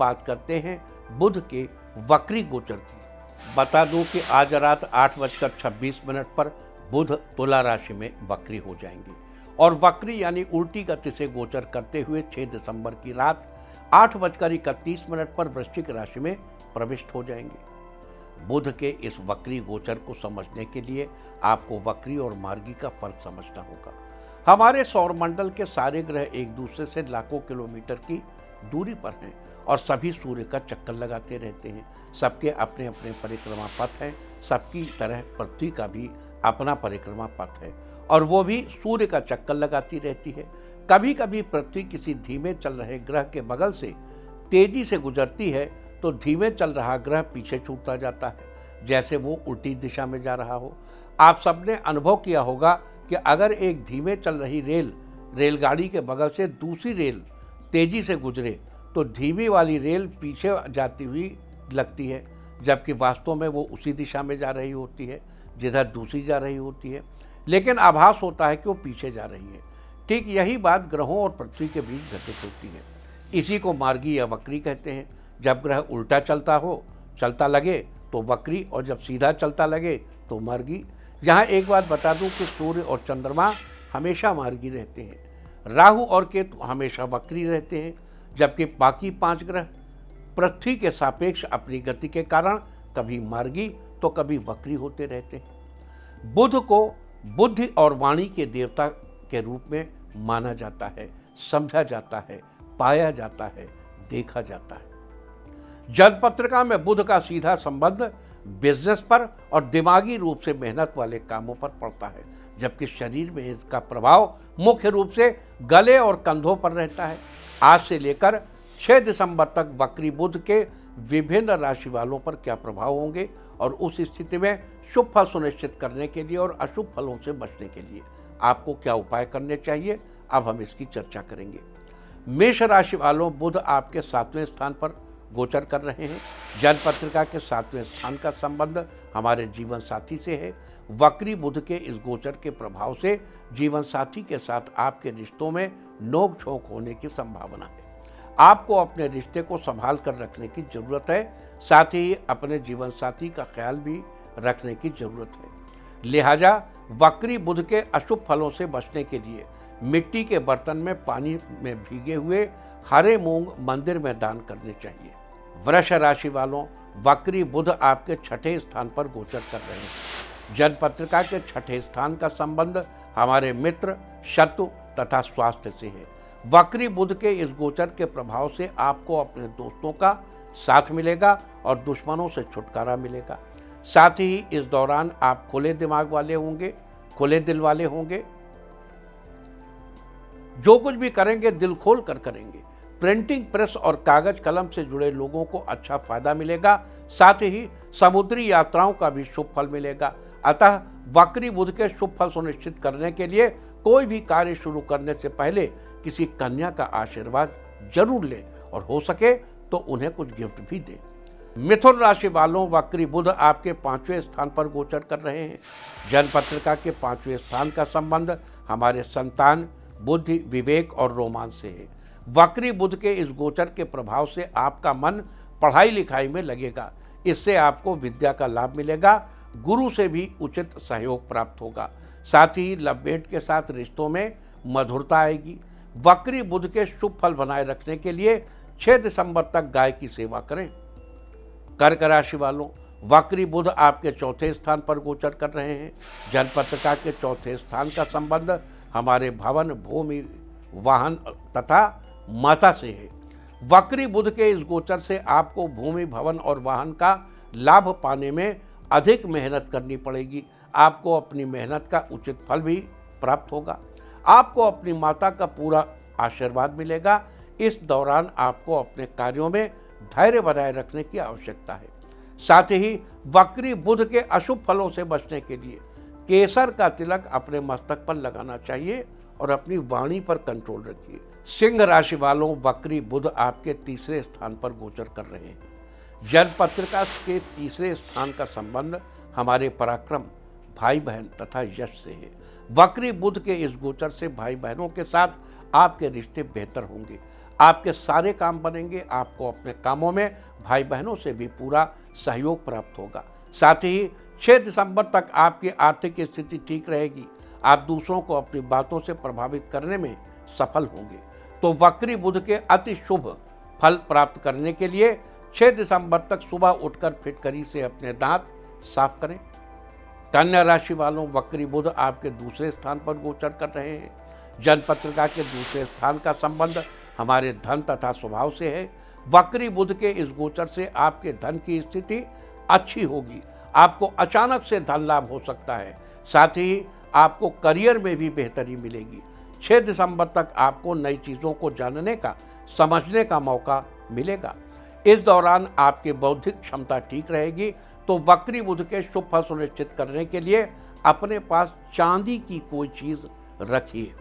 बात करते हैं बुध के वक्री गोचर की। बता दूं कि आज रात 8:26 पर बुध तुला राशि में वक्री हो जाएंगे और वक्री यानी उल्टी गति से गोचर करते हुए 6 दिसंबर की रात 8:31 पर वृश्चिक राशि में प्रविष्ट हो जाएंगे। बुध के इस वक्री गोचर को समझने के लिए आपको वक्री और मार्गी का फर्क समझना होगा। हमारे सौर मंडल के सारे ग्रह एक दूसरे से लाखों किलोमीटर की दूरी पर हैं और सभी सूर्य का चक्कर लगाते रहते हैं। सबके अपने अपने परिक्रमा पथ हैं। सबकी तरह पृथ्वी का भी अपना परिक्रमा पथ है और वो भी सूर्य का चक्कर लगाती रहती है। कभी कभी पृथ्वी किसी धीमे चल रहे ग्रह के बगल से तेजी से गुजरती है तो धीमे चल रहा ग्रह पीछे छूटता जाता है, जैसे वो उल्टी दिशा में जा रहा हो। आप सबने अनुभव किया होगा कि अगर एक धीमे चल रही रेलगाड़ी के बगल से दूसरी रेल तेजी से गुजरे तो धीमी वाली रेल पीछे जाती हुई लगती है, जबकि वास्तव में वो उसी दिशा में जा रही होती है जिधर दूसरी जा रही होती है, लेकिन आभास होता है कि वो पीछे जा रही है। ठीक यही बात ग्रहों और पृथ्वी के बीच घटित होती है। इसी को मार्गी या वक्री कहते हैं। जब ग्रह उल्टा चलता लगे तो वक्री और जब सीधा चलता लगे तो मार्गी। यहाँ एक बात बता दूं कि सूर्य और चंद्रमा हमेशा मार्गी रहते हैं। राहु और केतु हमेशा वक्री रहते हैं, जबकि बाकी 5 ग्रह पृथ्वी के सापेक्ष अपनी गति के कारण कभी मार्गी तो कभी वक्री होते रहते हैं। बुध को बुद्धि और वाणी के देवता के रूप में माना जाता है, समझा जाता है, पाया जाता है, देखा जाता है। जन्मपत्रिका में बुध का सीधा संबंध बिजनेस पर और दिमागी रूप से मेहनत वाले कामों पर पड़ता है, जबकि शरीर में इसका प्रभाव मुख्य रूप से गले और कंधों पर रहता है। आज से लेकर 6 दिसंबर तक वक्री बुध के विभिन्न राशि वालों पर क्या प्रभाव होंगे और उस स्थिति में शुभ फल सुनिश्चित करने के लिए और अशुभ फलों से बचने के लिए आपको क्या उपाय करने चाहिए, अब हम इसकी चर्चा करेंगे। मेष राशि वालों, बुध आपके 7वें स्थान पर गोचर कर रहे हैं। जन्मपत्रिका के 7वें स्थान का संबंध हमारे जीवन साथी से है। वक्री बुध के इस गोचर के प्रभाव से जीवन साथी के साथ आपके रिश्तों में नोक झोंक होने की संभावना है। आपको अपने रिश्ते को संभाल कर रखने की जरूरत है, साथ ही अपने जीवन साथी का ख्याल भी रखने की जरूरत है। लिहाजा वक्री बुध के अशुभ फलों से बचने के लिए मिट्टी के बर्तन में पानी में भीगे हुए हरे मूंग मंदिर में दान करने चाहिए। वृष राशि वालों, वक्री बुध आपके 6ठे स्थान पर गोचर कर रहे हैं। जन्मपत्रिका के 6ठे स्थान का संबंध हमारे मित्र, शत्रु तथा स्वास्थ्य से है। वक्री बुध के इस गोचर के प्रभाव से आपको अपने दोस्तों का साथ मिलेगा और दुश्मनों से छुटकारा मिलेगा। साथ ही इस दौरान आप खुले दिमाग वाले होंगे, खुले दिल वाले होंगे। जो कुछ भी करेंगे दिल खोल कर करेंगे। प्रिंटिंग प्रेस और कागज कलम से जुड़े लोगों को अच्छा फायदा मिलेगा। साथ ही समुद्री यात्राओं का भी शुभ फल मिलेगा। अतः वक्री बुध के शुभ फल सुनिश्चित करने के लिए कोई भी कार्य शुरू करने से पहले किसी कन्या का आशीर्वाद जरूर लें और हो सके तो उन्हें कुछ गिफ्ट भी दें। मिथुन राशि वालों, वक्री बुध आपके 5वें स्थान पर गोचर कर रहे हैं। जन्मपत्रिका के 5वें स्थान का संबंध हमारे संतान, बुद्धि, विवेक और रोमांच से है। वक्री बुध के इस गोचर के प्रभाव से आपका मन पढ़ाई लिखाई में लगेगा। इससे आपको विद्या का लाभ मिलेगा। गुरु से भी उचित सहयोग प्राप्त होगा। साथ ही लवमेट के साथ रिश्तों में मधुरता आएगी। वक्री बुध के शुभ फल बनाए रखने के लिए 6 दिसंबर तक गाय की सेवा करें। कर्क राशि वालों, वक्री बुध आपके 4थे स्थान पर गोचर कर रहे हैं। जन्मपत्रिका के 4थे स्थान का संबंध हमारे भवन, भूमि, वाहन तथा माता से है। वक्री बुध के इस गोचर से आपको भूमि, भवन और वाहन का लाभ पाने में अधिक मेहनत करनी पड़ेगी। आपको अपनी मेहनत का उचित फल भी प्राप्त होगा। आपको अपनी माता का पूरा आशीर्वाद मिलेगा। इस दौरान आपको अपने कार्यों में धैर्य बनाए रखने की आवश्यकता है। साथ ही वक्री बुध के अशुभ फलों से बचने के लिए केसर का तिलक अपने मस्तक पर लगाना चाहिए और अपनी वाणी पर कंट्रोल रखिए। सिंह राशि वालों, वक्री बुध आपके 3रे स्थान पर गोचर कर रहे हैं। जन्मपत्रिका के 3रे स्थान का संबंध हमारे पराक्रम, भाई बहन तथा यश से है। वक्री बुध के इस गोचर से भाई बहनों के साथ आपके रिश्ते बेहतर होंगे। आपके सारे काम बनेंगे। आपको अपने कामों में भाई बहनों से भी पूरा सहयोग प्राप्त होगा। साथ ही 6 दिसंबर तक आपकी आर्थिक स्थिति ठीक रहेगी। आप दूसरों को अपनी बातों से प्रभावित करने में सफल होंगे। तो वक्री बुध के अति शुभ फल प्राप्त करने के लिए 6 दिसंबर तक सुबह उठकर फिटकरी से अपने दांत साफ करें। कन्या राशि वालों, वक्री बुध आपके दूसरे स्थान पर गोचर कर रहे हैं। जन्मपत्रिका के दूसरे स्थान का संबंध हमारे धन तथा स्वभाव से है। वक्री बुध के इस गोचर से आपके धन की स्थिति अच्छी होगी। आपको अचानक से धन लाभ हो सकता है। साथ ही आपको करियर में भी बेहतरी मिलेगी। 6 दिसंबर तक आपको नई चीज़ों को जानने का, समझने का मौका मिलेगा। इस दौरान आपकी बौद्धिक क्षमता ठीक रहेगी। तो वक्री बुध के शुभ फल सुनिश्चित करने के लिए अपने पास चांदी की कोई चीज रखिए।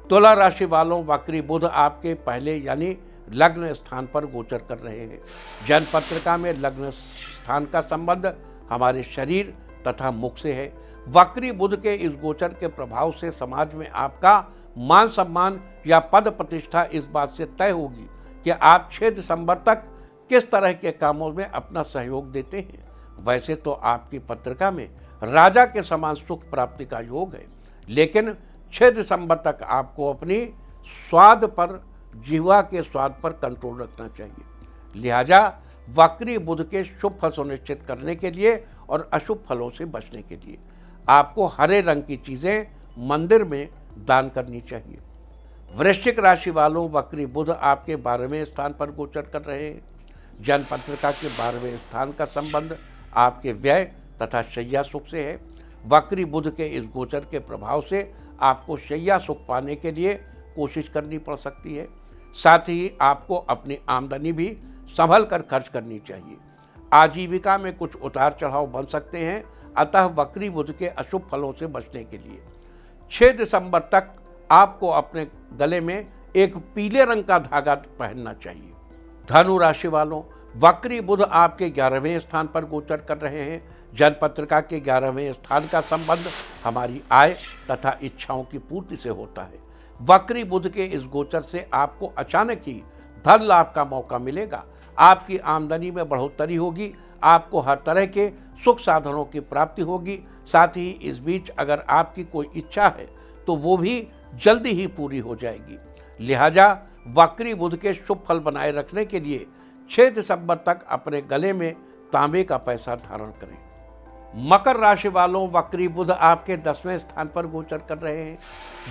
तुला राशि वालों, वक्री बुध आपके पहले यानी लग्न स्थान पर गोचर कर रहे हैं। जन्म पत्रिका में लग्न स्थान का संबंध हमारे शरीर तथा मुख से है। वक्री बुध के इस गोचर के प्रभाव से समाज में आपका मान सम्मान या पद प्रतिष्ठा इस बात से तय होगी कि आप 6 दिसंबर तक किस तरह के कामों में अपना सहयोग देते हैं। वैसे तो आपकी पत्रिका में राजा के समान सुख प्राप्ति का योग है, लेकिन 6 दिसंबर तक आपको अपनी स्वाद पर, जीवा के स्वाद पर कंट्रोल रखना चाहिए। लिहाजा वक्री बुध के शुभ फल सुनिश्चित करने के लिए और अशुभ फलों से बचने के लिए आपको हरे रंग की चीज़ें मंदिर में दान करनी चाहिए। वृश्चिक राशि वालों, वक्री बुध आपके 12वें स्थान पर गोचर कर रहे हैं। जन्म पत्रिका के 12वें स्थान का संबंध आपके व्यय तथा शैया सुख से है। वक्री बुध के इस गोचर के प्रभाव से आपको शैया सुख पाने के लिए कोशिश करनी पड़ सकती है। साथ ही आपको अपनी आमदनी भी संभल कर खर्च करनी चाहिए। आजीविका में कुछ उतार चढ़ाव बन सकते हैं, अतः वक्री बुध के अशुभ फलों से बचने के लिए 6 दिसंबर तक आपको अपने गले में एक पीले रंग का धागा पहनना चाहिए। धनु राशि वालों, वक्री बुध आपके 11वें स्थान पर गोचर कर रहे हैं। जन्म पत्रिका के 11वें स्थान का संबंध हमारी आय तथा इच्छाओं की पूर्ति से होता है। वक्री बुध के इस गोचर से आपको अचानक ही धन लाभ का मौका मिलेगा। आपकी आमदनी में बढ़ोतरी होगी। आपको हर तरह के सुख साधनों की प्राप्ति होगी। साथ ही इस बीच अगर आपकी कोई इच्छा है तो वो भी जल्दी ही पूरी हो जाएगी। लिहाजा वक्री बुध के शुभ फल बनाए रखने के लिए 6 दिसंबर तक अपने गले में तांबे का पैसा धारण करें। मकर राशि वालों, वक्री बुध आपके 10वें स्थान पर गोचर कर रहे हैं।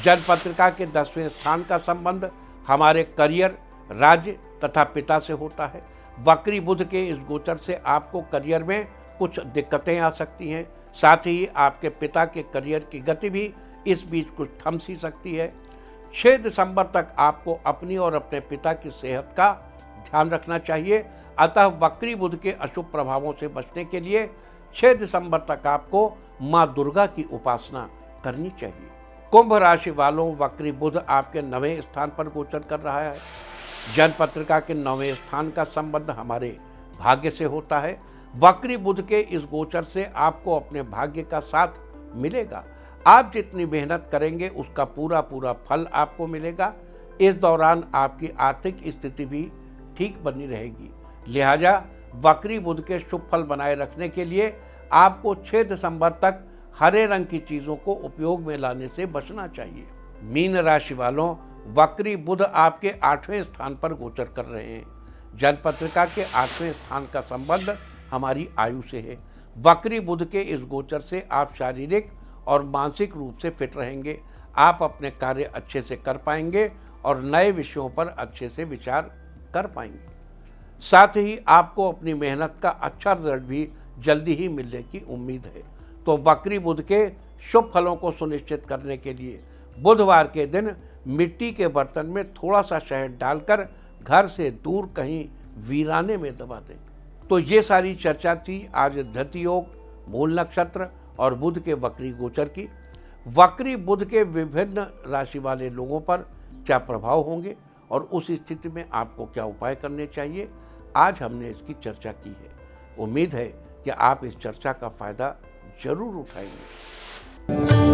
जन्म पत्रिका के 10वें स्थान का संबंध हमारे करियर, राज्य तथा पिता से होता है। वक्री बुध के इस गोचर से आपको करियर में कुछ दिक्कतें आ सकती हैं। साथ ही आपके पिता के करियर की गति भी इस बीच कुछ थम सी सकती है। 6 दिसंबर तक आपको अपनी और अपने पिता की सेहत का ध्यान रखना चाहिए। अतः वक्री बुध के अशुभ प्रभावों से बचने के लिए 6 दिसंबर तक आपको माँ दुर्गा की उपासना करनी चाहिए। कुंभ राशि वालों, वक्री बुध आपके 9वें स्थान पर गोचर कर रहा है। जन्म पत्रिका के 9वें स्थान का संबंध हमारे भाग्य से होता है। वक्री बुध के इस गोचर से आपको अपने भाग्य का साथ मिलेगा। आप जितनी मेहनत करेंगे उसका पूरा पूरा फल आपको मिलेगा। इस दौरान आपकी आर्थिक स्थिति भी ठीक बनी रहेगी। लिहाजा वक्री बुध के शुभ फल बनाए रखने के लिए आपको 6 दिसंबर तक हरे रंग की चीज़ों को उपयोग में लाने से बचना चाहिए। मीन राशि वालों, वक्री बुध आपके 8वें स्थान पर गोचर कर रहे हैं। जन्म पत्रिका के 8वें स्थान का संबंध हमारी आयु से है। वक्री बुध के इस गोचर से आप शारीरिक और मानसिक रूप से फिट रहेंगे। आप अपने कार्य अच्छे से कर पाएंगे और नए विषयों पर अच्छे से विचार कर पाएंगे। साथ ही आपको अपनी मेहनत का अच्छा रिजल्ट भी जल्दी ही मिलने की उम्मीद है। तो वक्री बुध के शुभ फलों को सुनिश्चित करने के लिए बुधवार के दिन मिट्टी के बर्तन में थोड़ा सा शहद डालकर घर से दूर कहीं वीराने में दबा दें। तो ये सारी चर्चा थी आज धृति योग, मूल नक्षत्र और बुध के वक्री गोचर की। वक्री बुध के विभिन्न राशि वाले लोगों पर क्या प्रभाव होंगे और उस स्थिति में आपको क्या उपाय करने चाहिए, आज हमने इसकी चर्चा की है। उम्मीद है कि आप इस चर्चा का फायदा जरूर उठाएंगे।